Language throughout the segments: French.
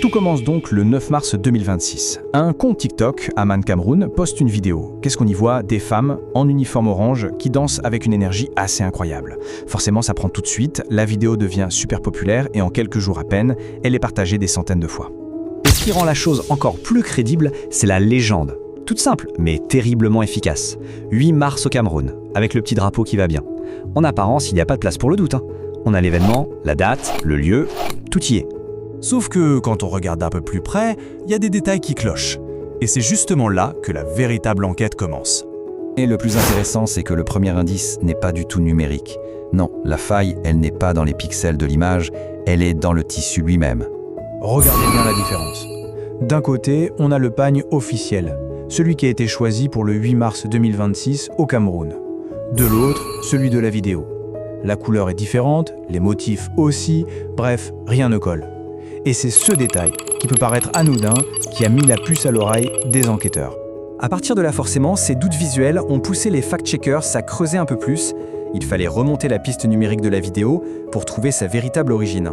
Tout commence donc le 9 mars 2026. Un compte TikTok, Aman Cameroun, poste une vidéo. Qu'est-ce qu'on y voit? Des femmes en uniforme orange qui dansent avec une énergie assez incroyable. Forcément, ça prend tout de suite, la vidéo devient super populaire et en quelques jours à peine, elle est partagée des centaines de fois. Et ce qui rend la chose encore plus crédible, c'est la légende. Toute simple, mais terriblement efficace. 8 mars au Cameroun, avec le petit drapeau qui va bien. En apparence, il n'y a pas de place pour le doute. On a l'événement, la date, le lieu, tout y est. Sauf que quand on regarde d'un peu plus près, il y a des détails qui clochent. Et c'est justement là que la véritable enquête commence. Et le plus intéressant, c'est que le premier indice n'est pas du tout numérique. Non, la faille, elle n'est pas dans les pixels de l'image, elle est dans le tissu lui-même. Regardez bien la différence. D'un côté, on a le pagne officiel, celui qui a été choisi pour le 8 mars 2026 au Cameroun. De l'autre, celui de la vidéo. La couleur est différente, les motifs aussi, bref, rien ne colle. Et c'est ce détail, qui peut paraître anodin, qui a mis la puce à l'oreille des enquêteurs. À partir de là forcément, ces doutes visuels ont poussé les fact-checkers à creuser un peu plus. Il fallait remonter la piste numérique de la vidéo pour trouver sa véritable origine.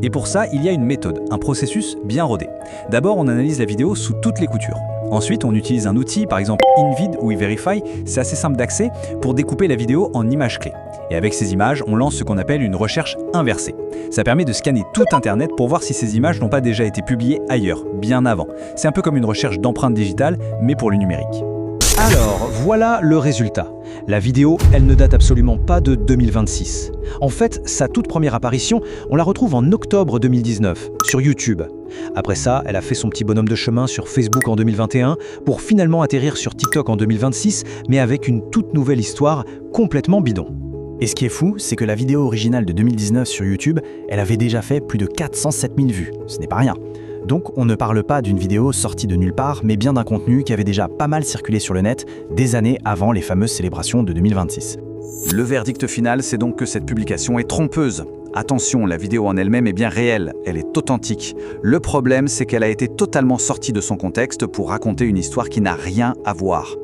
Et pour ça, il y a une méthode, un processus bien rodé. D'abord, on analyse la vidéo sous toutes les coutures. Ensuite, on utilise un outil, par exemple InVid ou eVerify, c'est assez simple d'accès, pour découper la vidéo en images clés. Et avec ces images, on lance ce qu'on appelle une recherche inversée. Ça permet de scanner tout Internet pour voir si ces images n'ont pas déjà été publiées ailleurs, bien avant. C'est un peu comme une recherche d'empreintes digitales, mais pour le numérique. Alors, voilà le résultat. La vidéo, elle ne date absolument pas de 2026. En fait, sa toute première apparition, on la retrouve en octobre 2019, sur YouTube. Après ça, elle a fait son petit bonhomme de chemin sur Facebook en 2021, pour finalement atterrir sur TikTok en 2026, mais avec une toute nouvelle histoire complètement bidon. Et ce qui est fou, c'est que la vidéo originale de 2019 sur YouTube, elle avait déjà fait plus de 407 000 vues. Ce n'est pas rien. Donc on ne parle pas d'une vidéo sortie de nulle part, mais bien d'un contenu qui avait déjà pas mal circulé sur le net des années avant les fameuses célébrations de 2026. Le verdict final, c'est donc que cette publication est trompeuse. Attention, la vidéo en elle-même est bien réelle, elle est authentique. Le problème, c'est qu'elle a été totalement sortie de son contexte pour raconter une histoire qui n'a rien à voir.